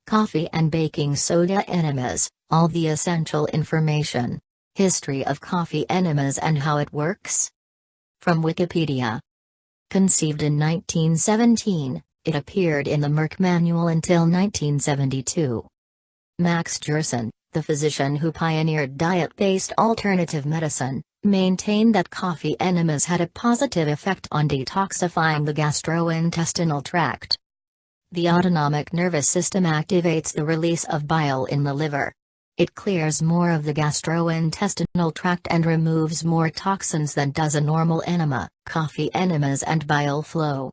Coffee and baking soda enemas, all the essential information. History of coffee enemas and how it works. From Wikipedia. Conceived in 1917, it appeared in the Merck Manual until 1972. Max Gerson, the physician who pioneered diet-based alternative medicine, maintained that coffee enemas had a positive effect on detoxifying the gastrointestinal tract. The autonomic nervous system activates the release of bile in the liver. It clears more of the gastrointestinal tract and removes more toxins than does a normal enema. Coffee enemas and bile flow.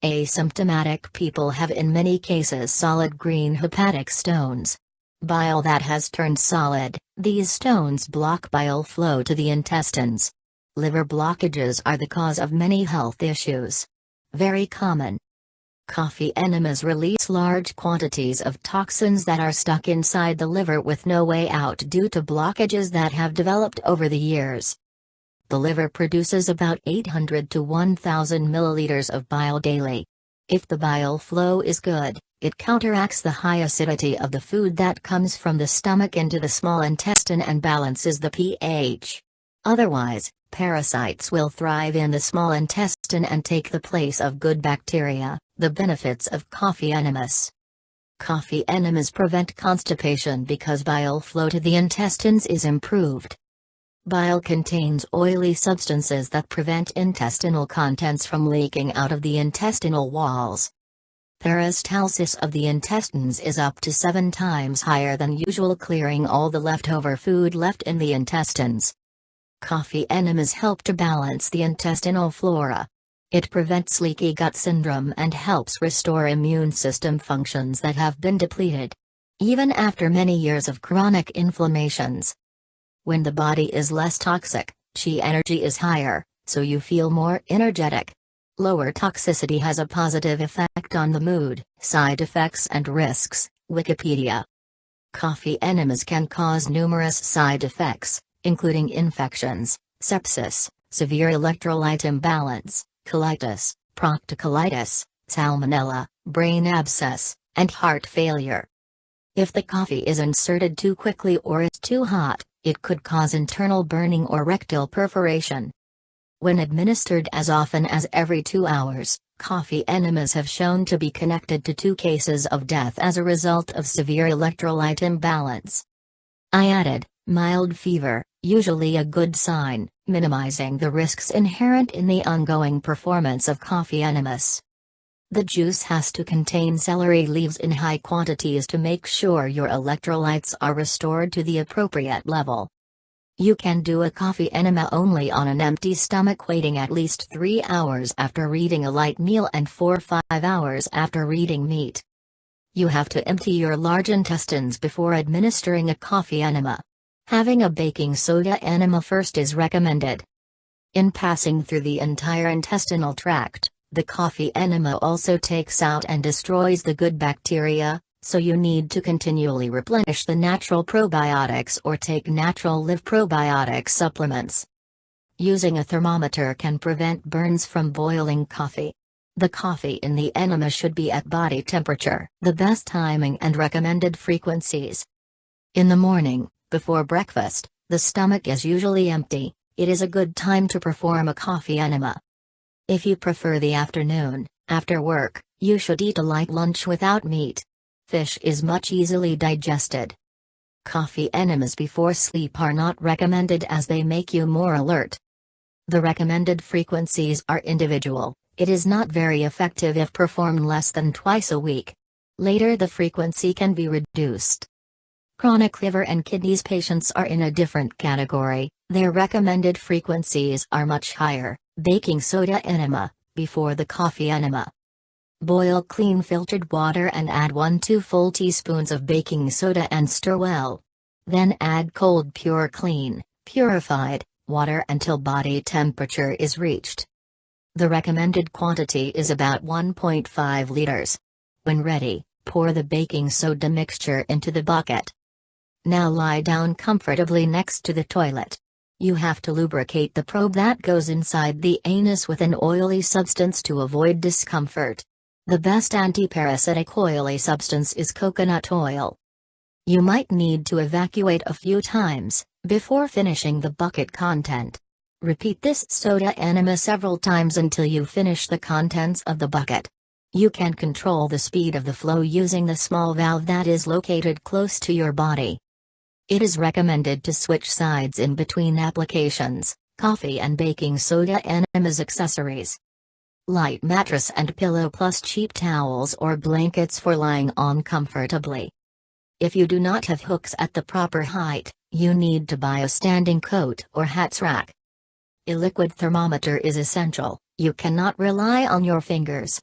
Asymptomatic people have in many cases solid green hepatic stones. Bile that has turned solid, these stones block bile flow to the intestines. Liver blockages are the cause of many health issues. Very common. Coffee enemas release large quantities of toxins that are stuck inside the liver with no way out due to blockages that have developed over the years. The liver produces about 800 to 1,000 milliliters of bile daily. If the bile flow is good, it counteracts the high acidity of the food that comes from the stomach into the small intestine and balances the pH. Otherwise, parasites will thrive in the small intestine and take the place of good bacteria. The benefits of coffee enemas. Coffee enemas prevent constipation because bile flow to the intestines is improved. Bile contains oily substances that prevent intestinal contents from leaking out of the intestinal walls. Peristalsis of the intestines is up to 7 times higher than usual, clearing all the leftover food left in the intestines. Coffee enemas help to balance the intestinal flora. It prevents leaky gut syndrome and helps restore immune system functions that have been depleted. Even after many years of chronic inflammations. When the body is less toxic, chi energy is higher, so you feel more energetic. Lower toxicity has a positive effect on the mood. Side effects and risks. Wikipedia. Coffee enemas can cause numerous side effects, including infections, sepsis, severe electrolyte imbalance, colitis, proctocolitis, salmonella, brain abscess, and heart failure. If the coffee is inserted too quickly or is too hot, it could cause internal burning or rectal perforation. When administered as often as every 2 hours, coffee enemas have shown to be connected to 2 cases of death as a result of severe electrolyte imbalance. I added, mild fever, usually a good sign, minimizing the risks inherent in the ongoing performance of coffee enemas. The juice has to contain celery leaves in high quantities to make sure your electrolytes are restored to the appropriate level. You can do a coffee enema only on an empty stomach, waiting at least 3 hours after eating a light meal and 4-5 hours after eating meat. You have to empty your large intestines before administering a coffee enema. Having a baking soda enema first is recommended. In passing through the entire intestinal tract, the coffee enema also takes out and destroys the good bacteria, so you need to continually replenish the natural probiotics or take natural live probiotic supplements. Using a thermometer can prevent burns from boiling coffee. The coffee in the enema should be at body temperature. The best timing and recommended frequencies. In the morning, before breakfast, the stomach is usually empty. It is a good time to perform a coffee enema. If you prefer the afternoon, after work, you should eat a light lunch without meat. Fish is much easily digested. Coffee enemas before sleep are not recommended as they make you more alert. The recommended frequencies are individual. It is not very effective if performed less than twice a week. Later the frequency can be reduced. Chronic liver and kidneys patients are in a different category. Their recommended frequencies are much higher. Baking soda enema, before the coffee enema. Boil clean filtered water and add 1-2 full teaspoons of baking soda and stir well. Then add cold pure clean, purified, water until body temperature is reached. The recommended quantity is about 1.5 liters. When ready, pour the baking soda mixture into the bucket. Now lie down comfortably next to the toilet. You have to lubricate the probe that goes inside the anus with an oily substance to avoid discomfort. The best antiparasitic oily substance is coconut oil. You might need to evacuate a few times before finishing the bucket content. Repeat this soda enema several times until you finish the contents of the bucket. You can control the speed of the flow using the small valve that is located close to your body. It is recommended to switch sides in between applications. Coffee and baking soda enemas accessories. Light mattress and pillow plus cheap towels or blankets for lying on comfortably. If you do not have hooks at the proper height, you need to buy a standing coat or hats rack. A liquid thermometer is essential, you cannot rely on your fingers.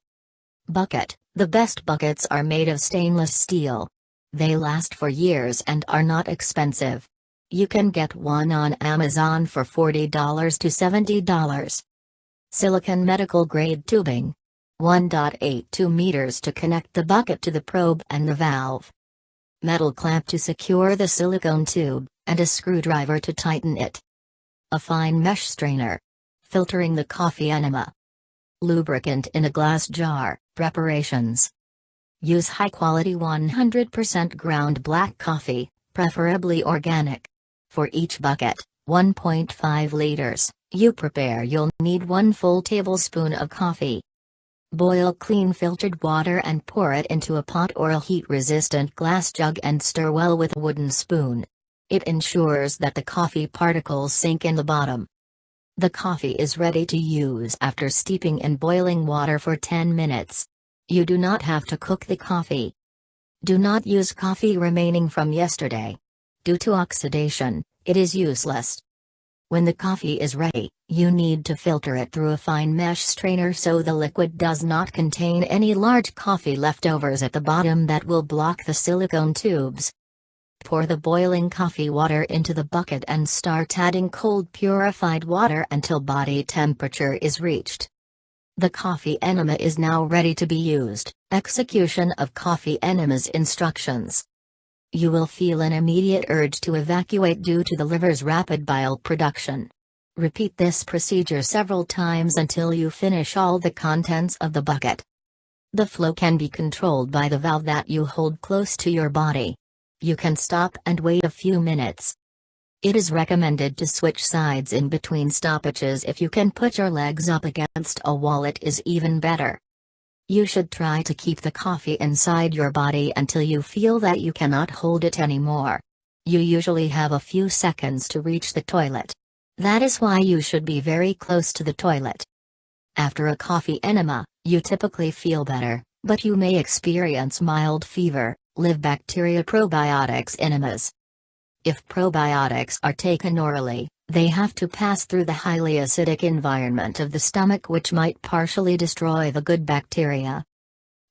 Bucket. The best buckets are made of stainless steel. They last for years and are not expensive. You can get one on Amazon for $40 to $70. Silicone medical grade tubing. 1.82 meters to connect the bucket to the probe and the valve. Metal clamp to secure the silicone tube, and a screwdriver to tighten it. A fine mesh strainer. Filtering the coffee enema. Lubricant in a glass jar. Preparations. Use high-quality 100% ground black coffee, preferably organic. For each bucket, 1.5 liters, you'll need 1 full tablespoon of coffee. Boil clean filtered water and pour it into a pot or a heat-resistant glass jug and stir well with a wooden spoon. It ensures that the coffee particles sink in the bottom. The coffee is ready to use after steeping in boiling water for 10 minutes. You do not have to cook the coffee. Do not use coffee remaining from yesterday. Due to oxidation, it is useless. When the coffee is ready, you need to filter it through a fine mesh strainer so the liquid does not contain any large coffee leftovers at the bottom that will block the silicone tubes. Pour the boiling coffee water into the bucket and start adding cold purified water until body temperature is reached. The coffee enema is now ready to be used. Execution of coffee enemas instructions. You will feel an immediate urge to evacuate due to the liver's rapid bile production. Repeat this procedure several times until you finish all the contents of the bucket. The flow can be controlled by the valve that you hold close to your body. You can stop and wait a few minutes. It is recommended to switch sides in between stoppages. If you can put your legs up against a wall, it is even better. You should try to keep the coffee inside your body until you feel that you cannot hold it anymore. You usually have a few seconds to reach the toilet. That is why you should be very close to the toilet. After a coffee enema, you typically feel better, but you may experience mild fever. Live bacteria probiotics enemas. If probiotics are taken orally, they have to pass through the highly acidic environment of the stomach, which might partially destroy the good bacteria.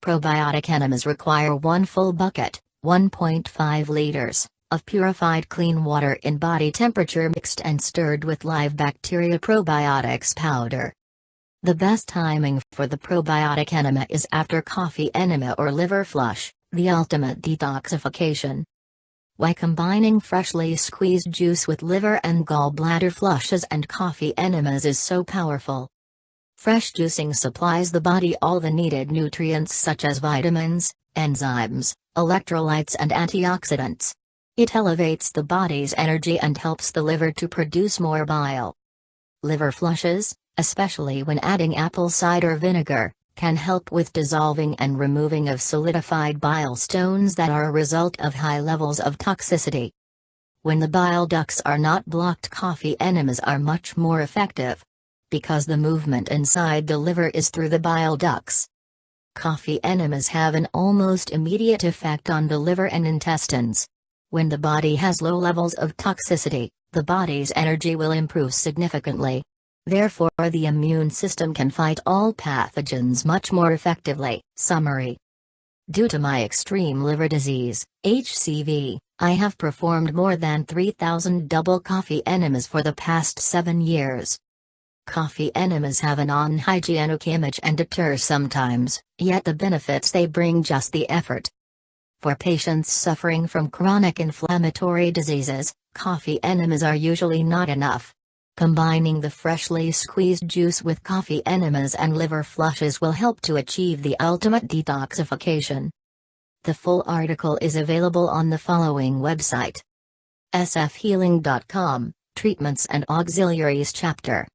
Probiotic enemas require 1 full bucket, 1.5 liters, of purified clean water in body temperature mixed and stirred with live bacteria probiotics powder. The best timing for the probiotic enema is after coffee enema or liver flush, the ultimate detoxification. Why combining freshly squeezed juice with liver and gallbladder flushes and coffee enemas is so powerful. Fresh juicing supplies the body all the needed nutrients such as vitamins, enzymes, electrolytes and antioxidants. It elevates the body's energy and helps the liver to produce more bile. Liver flushes, especially when adding apple cider vinegar, can help with dissolving and removing of solidified bile stones that are a result of high levels of toxicity. When the bile ducts are not blocked, coffee enemas are much more effective. Because the movement inside the liver is through the bile ducts. Coffee enemas have an almost immediate effect on the liver and intestines. When the body has low levels of toxicity, the body's energy will improve significantly. Therefore, the immune system can fight all pathogens much more effectively. Summary. Due to my extreme liver disease, HCV, I have performed more than 3,000 double coffee enemas for the past 7 years. Coffee enemas have an unhygienic image and deter sometimes, yet the benefits they bring just the effort. For patients suffering from chronic inflammatory diseases, coffee enemas are usually not enough. Combining the freshly squeezed juice with coffee enemas and liver flushes will help to achieve the ultimate detoxification. The full article is available on the following website: sfhealing.com, Treatments and Auxiliaries chapter.